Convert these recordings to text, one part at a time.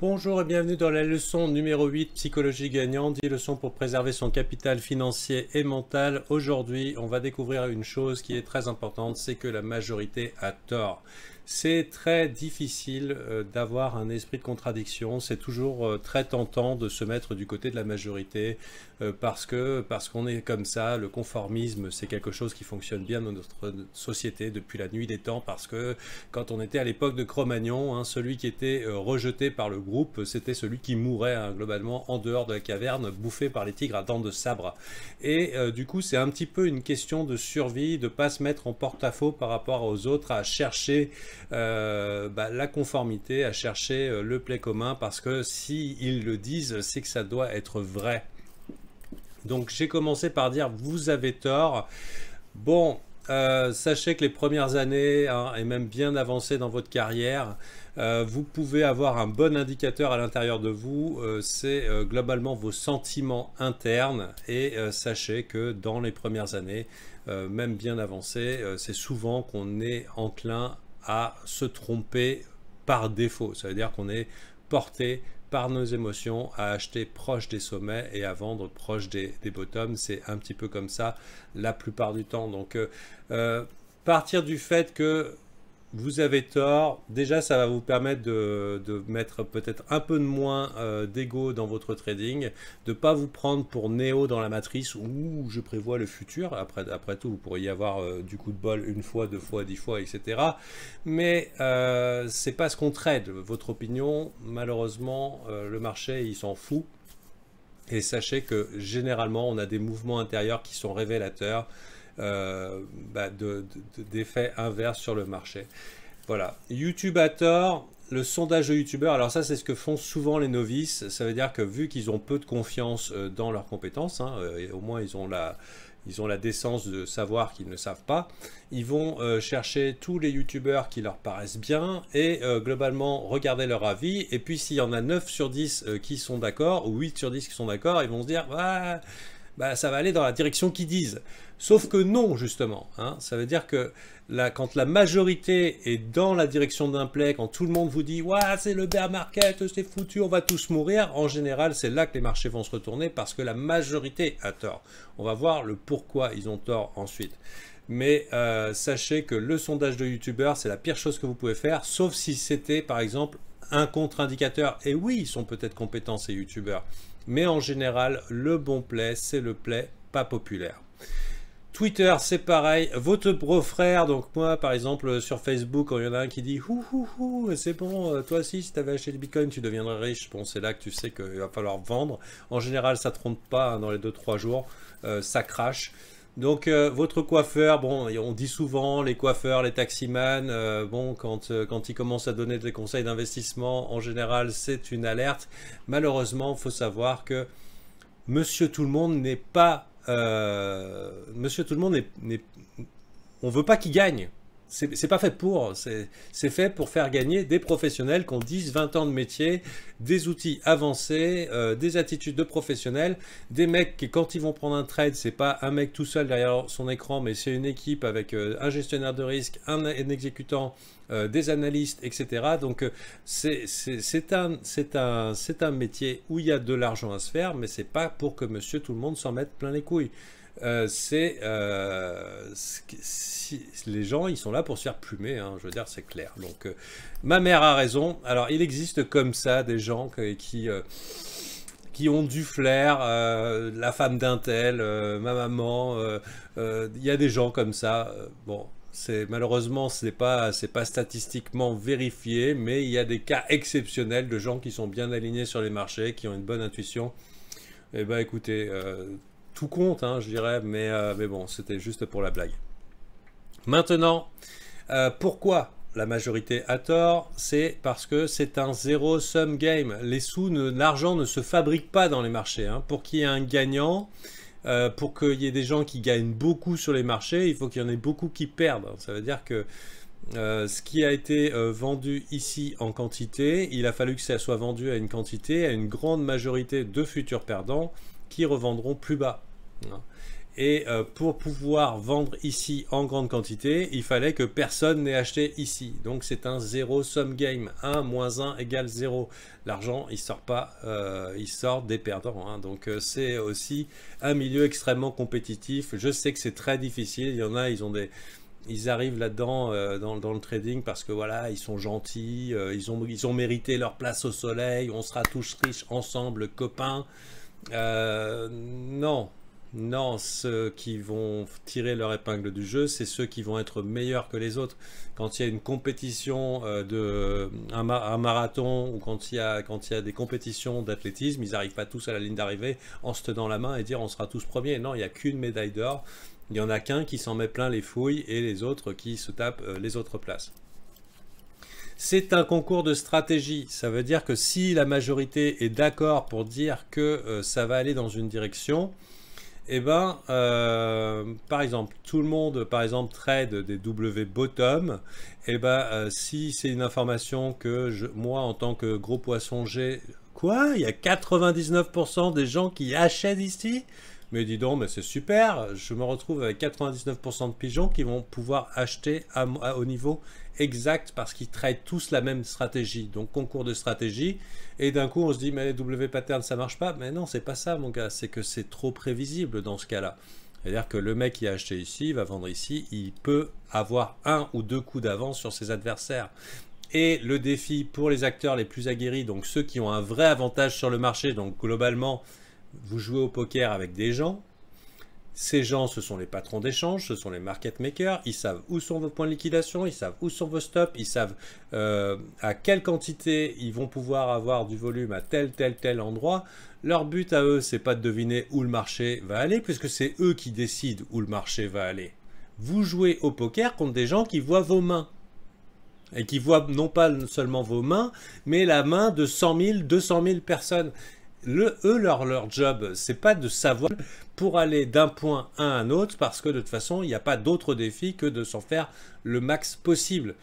Bonjour et bienvenue dans la leçon numéro 8, Psychologie gagnante, 10 leçons pour préserver son capital financier et mental. Aujourd'hui, on va découvrir une chose qui est très importante, c'est que la majorité a tort. C'est très difficile d'avoir un esprit de contradiction, c'est toujours très tentant de se mettre du côté de la majorité parce qu'on est comme ça. Le conformisme, c'est quelque chose qui fonctionne bien dans notre société depuis la nuit des temps, parce que quand on était à l'époque de Cro-Magnon, celui qui était rejeté par le groupe, c'était celui qui mourait globalement en dehors de la caverne, bouffé par les tigres à dents de sabre. Et du coup, c'est un petit peu une question de survie, de ne pas se mettre en porte-à-faux par rapport aux autres, à chercher la conformité, à chercher le plaid commun, parce que si ils le disent, c'est que ça doit être vrai. Donc j'ai commencé par dire vous avez tort. Bon, sachez que les premières années, et même bien avancées dans votre carrière, vous pouvez avoir un bon indicateur à l'intérieur de vous, c'est globalement vos sentiments internes, et sachez que dans les premières années, même bien avancées, c'est souvent qu'on est enclin à se tromper par défaut. Ça veut dire qu'on est porté par nos émotions à acheter proche des sommets et à vendre proche des bottoms. C'est un petit peu comme ça la plupart du temps. Donc partir du fait que vous avez tort, déjà ça va vous permettre de mettre peut-être un peu de moins d'ego dans votre trading, de ne pas vous prendre pour Néo dans la matrice où je prévois le futur. Après tout, vous pourriez y avoir du coup de bol une fois, deux fois, 10 fois, etc. Mais c'est pas ce qu'on trade. Votre opinion, malheureusement, le marché il s'en fout. Et sachez que généralement on a des mouvements intérieurs qui sont révélateurs d'effets inverses sur le marché. Voilà. YouTube a tort. Le sondage de youtubeurs, alors ça c'est ce que font souvent les novices. Ça veut dire que vu qu'ils ont peu de confiance dans leurs compétences, et au moins ils ont la décence de savoir qu'ils ne savent pas, ils vont chercher tous les youtubeurs qui leur paraissent bien et globalement regarder leur avis, et puis s'il y en a 9 sur 10 qui sont d'accord, ou 8 sur 10 qui sont d'accord, ils vont se dire ça va aller dans la direction qu'ils disent. Sauf que non, justement. Ça veut dire que quand la majorité est dans la direction d'un play, quand tout le monde vous dit « c'est le bear market, c'est foutu, on va tous mourir », en général, c'est là que les marchés vont se retourner parce que la majorité a tort. On va voir le pourquoi ils ont tort ensuite. Mais sachez que le sondage de youtubeurs, c'est la pire chose que vous pouvez faire, sauf si c'était, par exemple, un contre-indicateur. Et oui, ils sont peut-être compétents, ces youtubeurs. Mais en général, le bon play, c'est le play pas populaire. Twitter, c'est pareil. Votre beau-frère, donc moi, par exemple, sur Facebook, quand il y en a un qui dit « c'est bon, toi aussi, si tu avais acheté du Bitcoin, tu deviendrais riche », bon, c'est là que tu sais qu'il va falloir vendre. En général, ça ne trompe pas dans les 2-3 jours, ça crache. Donc votre coiffeur, bon, on dit souvent les coiffeurs, les taximans, quand ils commencent à donner des conseils d'investissement, en général c'est une alerte. Malheureusement, il faut savoir que Monsieur Tout le Monde n'est pas, Monsieur Tout le Monde on veut pas qu'il gagne. C'est pas fait pour, c'est fait pour faire gagner des professionnels qui ont 10-20 ans de métier, des outils avancés, des attitudes de professionnels, des mecs qui quand ils vont prendre un trade, c'est pas un mec tout seul derrière son écran, mais c'est une équipe avec un gestionnaire de risque, un exécutant, des analystes, etc. Donc c'est un métier où il y a de l'argent à se faire, mais c'est pas pour que Monsieur Tout le Monde s'en mette plein les couilles. Les gens ils sont là pour se faire plumer, je veux dire, c'est clair. Donc ma mère a raison. Alors il existe comme ça des gens qui ont du flair, la femme d'un tel, ma maman, il y a des gens comme ça. Bon, malheureusement c'est pas statistiquement vérifié, mais il y a des cas exceptionnels de gens qui sont bien alignés sur les marchés, qui ont une bonne intuition. Et ben écoutez, tout compte, je dirais, mais bon, c'était juste pour la blague. Maintenant, pourquoi la majorité a tort? C'est parce que c'est un zero-sum game. L'argent ne se fabrique pas dans les marchés. Pour qu'il y ait un gagnant, pour qu'il y ait des gens qui gagnent beaucoup sur les marchés, il faut qu'il y en ait beaucoup qui perdent. Ça veut dire que ce qui a été vendu ici en quantité, il a fallu que ça soit vendu à une quantité, à une grande majorité de futurs perdants qui revendront plus bas. Et pour pouvoir vendre ici en grande quantité, il fallait que personne n'ait acheté ici. Donc c'est un zéro-sum game. 1 moins 1 égale 0. L'argent, il sort pas, il sort des perdants. Hein. Donc c'est aussi un milieu extrêmement compétitif. Je sais que c'est très difficile. Il y en a, ils arrivent là-dedans dans le trading parce que voilà, ils sont gentils, ils ont mérité leur place au soleil, on sera tous riches ensemble, copains. Non. Non, ceux qui vont tirer leur épingle du jeu, c'est ceux qui vont être meilleurs que les autres. Quand il y a une compétition un marathon ou quand il y a des compétitions d'athlétisme, ils n'arrivent pas tous à la ligne d'arrivée en se tenant la main et dire on sera tous premiers. Non, il n'y a qu'une médaille d'or. Il n'y en a qu'un qui s'en met plein les fouilles et les autres qui se tapent les autres places. C'est un concours de stratégie. Ça veut dire que si la majorité est d'accord pour dire que ça va aller dans une direction, eh ben, par exemple, tout le monde, par exemple, trade des W bottom. Eh ben, si c'est une information que moi, en tant que gros poisson, j'ai... Quoi? Il y a 99% des gens qui achètent ici? Mais dis donc, mais c'est super. Je me retrouve avec 99% de pigeons qui vont pouvoir acheter au niveau exact parce qu'ils traitent tous la même stratégie. Donc, concours de stratégie. Et d'un coup, on se dit, mais les W patterns, ça marche pas. Mais non, c'est pas ça, mon gars. C'est que c'est trop prévisible dans ce cas-là. C'est-à-dire que le mec qui a acheté ici, va vendre ici, il peut avoir 1 ou 2 coups d'avance sur ses adversaires. Et le défi pour les acteurs les plus aguerris, donc ceux qui ont un vrai avantage sur le marché, donc globalement, vous jouez au poker avec des gens. Ces gens, ce sont les patrons d'échange, ce sont les market makers. Ils savent où sont vos points de liquidation, ils savent où sont vos stops, ils savent à quelle quantité ils vont pouvoir avoir du volume à tel endroit. Leur but à eux, c'est pas de deviner où le marché va aller, puisque c'est eux qui décident où le marché va aller. Vous jouez au poker contre des gens qui voient vos mains. Et qui voient non pas seulement vos mains, mais la main de 100 000, 200 000 personnes. Leur job, c'est pas de savoir pour aller d'un point à un autre, parce que de toute façon, il n'y a pas d'autre défi que de s'en faire le max possible.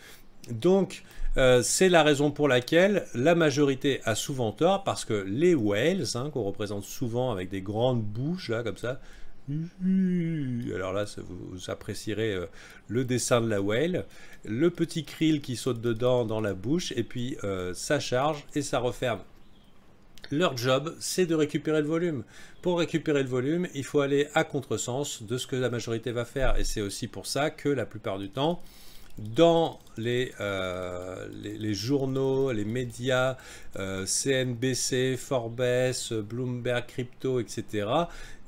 Donc, c'est la raison pour laquelle la majorité a souvent tort, parce que les whales, hein, qu'on représente souvent avec des grandes bouches, là, comme ça, alors là, vous apprécierez le dessin de la whale, le petit krill qui saute dedans dans la bouche, et puis ça charge et ça referme. Leur job, c'est de récupérer le volume. Pour récupérer le volume, il faut aller à contresens de ce que la majorité va faire. Et c'est aussi pour ça que la plupart du temps, dans les journaux, les médias, CNBC, Forbes, Bloomberg Crypto, etc.,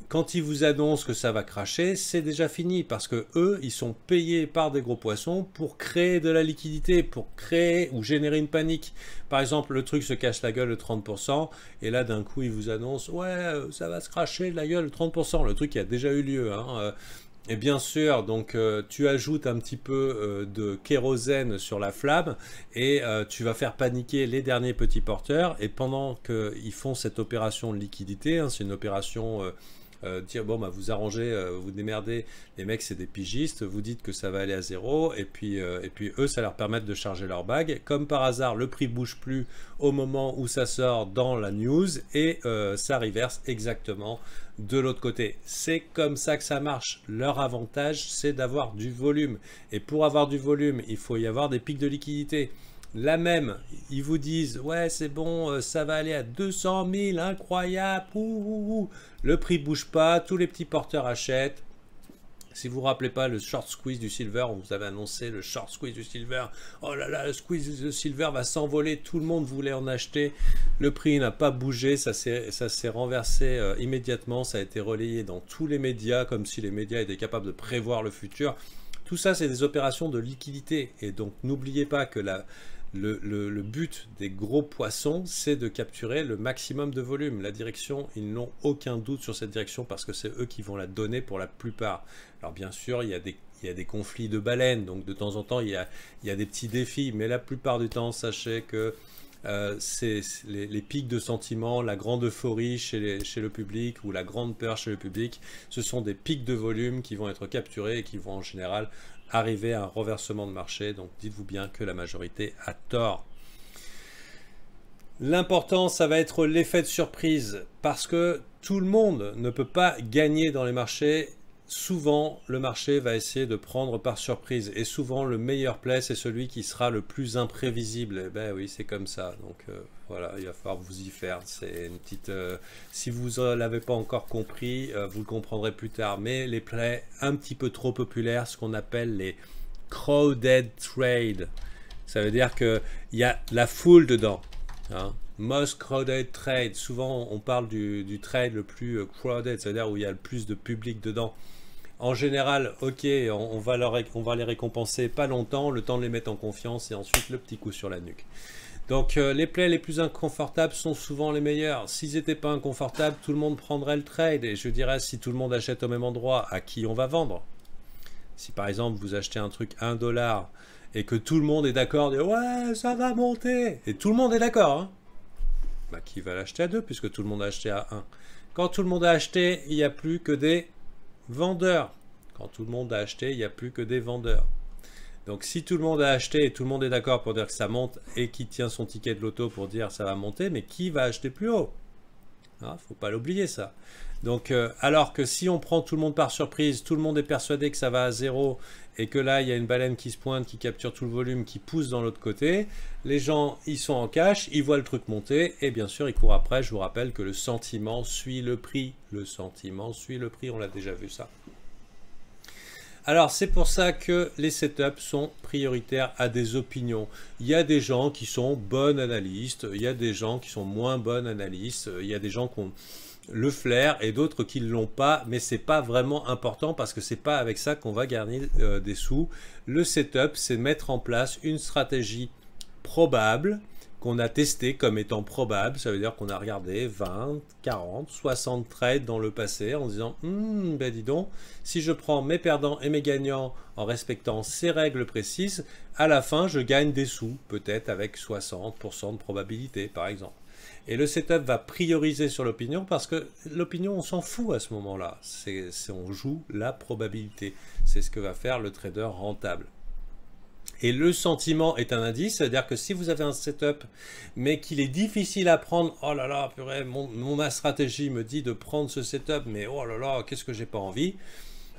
quand ils vous annoncent que ça va cracher, c'est déjà fini parce que eux, ils sont payés par des gros poissons pour créer de la liquidité, pour créer ou générer une panique. Par exemple, le truc se cache la gueule de 30% et là, d'un coup, ils vous annoncent « Ouais, ça va se cracher de la gueule de 30%. » Le truc qui a déjà eu lieu. Hein. Et bien sûr, donc tu ajoutes un petit peu de kérosène sur la flamme et tu vas faire paniquer les derniers petits porteurs. Et pendant qu'ils font cette opération de liquidité, hein, c'est une opération... dire bon bah vous arrangez, vous démerdez, les mecs c'est des pigistes, vous dites que ça va aller à zéro et puis eux ça leur permet de charger leur bague. Comme par hasard le prix bouge plus au moment où ça sort dans la news et ça reverse exactement de l'autre côté. C'est comme ça que ça marche. Leur avantage c'est d'avoir du volume et pour avoir du volume il faut y avoir des pics de liquidité. Là même, ils vous disent « Ouais, c'est bon, ça va aller à 200 000, incroyable, le prix bouge pas, tous les petits porteurs achètent. » Si vous ne vous rappelez pas le short squeeze du silver, on vous avait annoncé le short squeeze du silver. Oh là là, le squeeze du silver va s'envoler, tout le monde voulait en acheter. Le prix n'a pas bougé, ça s'est renversé immédiatement, ça a été relayé dans tous les médias, comme si les médias étaient capables de prévoir le futur. Tout ça, c'est des opérations de liquidité. Et donc, n'oubliez pas que le but des gros poissons, c'est de capturer le maximum de volume. La direction, ils n'ont aucun doute sur cette direction parce que c'est eux qui vont la donner pour la plupart. Alors bien sûr, il y a des conflits de baleines, donc de temps en temps, il y a des petits défis, mais la plupart du temps, sachez que c'est les pics de sentiments, la grande euphorie chez le public ou la grande peur chez le public, ce sont des pics de volume qui vont être capturés et qui vont en général arriver à un renversement de marché. Donc dites-vous bien que la majorité a tort. L'important, ça va être l'effet de surprise parce que tout le monde ne peut pas gagner dans les marchés souvent le marché va essayer de prendre par surprise et souvent le meilleur play c'est celui qui sera le plus imprévisible. Et ben oui, c'est comme ça, donc voilà, il va falloir vous y faire. C'est une petite si vous ne l'avez pas encore compris, vous le comprendrez plus tard, mais les plays un petit peu trop populaires, ce qu'on appelle les crowded trade, ça veut dire que il y a la foule dedans, hein. Most crowded trade, souvent on parle du trade le plus crowded, c'est-à-dire où il y a le plus de public dedans. En général, ok, on va les récompenser pas longtemps, le temps de les mettre en confiance et ensuite le petit coup sur la nuque. Donc les plays les plus inconfortables sont souvent les meilleurs. S'ils n'étaient pas inconfortables, tout le monde prendrait le trade. Et je dirais, si tout le monde achète au même endroit, à qui on va vendre? Si par exemple vous achetez un truc 1 dollar et que tout le monde est d'accord, ouais, ça va monter, et tout le monde est d'accord, hein, bah, qui va l'acheter à 2 puisque tout le monde a acheté à 1? Quand tout le monde a acheté, il n'y a plus que des vendeurs. Quand tout le monde a acheté, il n'y a plus que des vendeurs. Donc si tout le monde a acheté et tout le monde est d'accord pour dire que ça monte et qui tient son ticket de loto pour dire ça va monter, mais qui va acheter plus haut? Ah, faut pas l'oublier ça. Donc alors que si on prend tout le monde par surprise, tout le monde est persuadé que ça va à zéro et que là il y a une baleine qui se pointe, qui capture tout le volume, qui pousse dans l'autre côté, les gens ils sont en cash, ils voient le truc monter et bien sûr ils courent après. Je vous rappelle que le sentiment suit le prix. Le sentiment suit le prix, on l'a déjà vu ça. Alors c'est pour ça que les setups sont prioritaires à des opinions. Il y a des gens qui sont bons analystes, il y a des gens qui sont moins bons analystes, il y a des gens qui ont le flair et d'autres qui ne l'ont pas, mais c'est pas vraiment important parce que c'est pas avec ça qu'on va gagner des sous. Le setup, c'est mettre en place une stratégie probable qu'on a testé comme étant probable. Ça veut dire qu'on a regardé 20, 40, 60 trades dans le passé en disant ben dis donc, si je prends mes perdants et mes gagnants en respectant ces règles précises, à la fin je gagne des sous, peut-être avec 60% de probabilité par exemple. Et le setup va prioriser sur l'opinion parce que l'opinion on s'en fout à ce moment-là. On joue la probabilité. C'est ce que va faire le trader rentable. Et le sentiment est un indice, c'est-à-dire que si vous avez un setup, mais qu'il est difficile à prendre, oh là là, purée, ma stratégie me dit de prendre ce setup, mais oh là là, qu'est-ce que j'ai pas envie,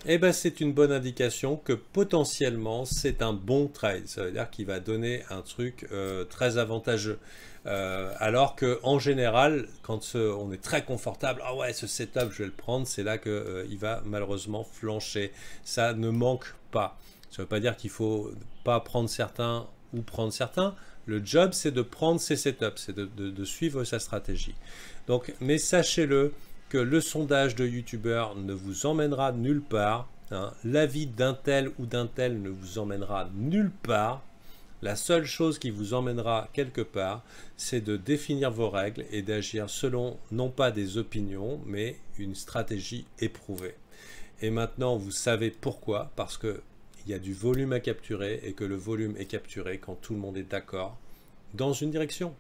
eh ben c'est une bonne indication que potentiellement c'est un bon trade. Ça veut dire qu'il va donner un truc très avantageux. Alors que en général, quand on est très confortable, ah ouais, ce setup je vais le prendre, c'est là que il va malheureusement flancher. Ça ne manque pas. Ça ne veut pas dire qu'il faut pas prendre certains ou prendre certains. Le job, c'est de prendre ses setups, c'est de suivre sa stratégie. Donc, mais sachez-le que le sondage de youtubeur ne vous emmènera nulle part. Hein. L'avis d'un tel ou d'un tel ne vous emmènera nulle part. La seule chose qui vous emmènera quelque part, c'est de définir vos règles et d'agir selon non pas des opinions, mais une stratégie éprouvée. Et maintenant, vous savez pourquoi, parce que il y a du volume à capturer et que le volume est capturé quand tout le monde est d'accord dans une direction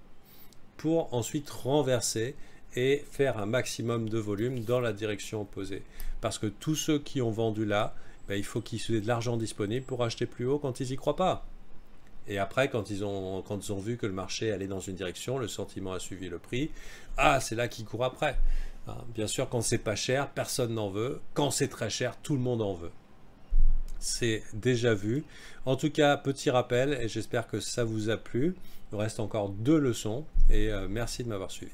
pour ensuite renverser et faire un maximum de volume dans la direction opposée. Parce que tous ceux qui ont vendu là, ben, il faut qu'ils aient de l'argent disponible pour acheter plus haut quand ils n'y croient pas. Et après, quand ils ont vu que le marché allait dans une direction, le sentiment a suivi le prix, ah, c'est là qu'ils courent après. Hein, bien sûr, quand c'est pas cher, personne n'en veut. Quand c'est très cher, tout le monde en veut. C'est déjà vu. En tout cas, petit rappel, et j'espère que ça vous a plu. Il reste encore 2 leçons, et merci de m'avoir suivi.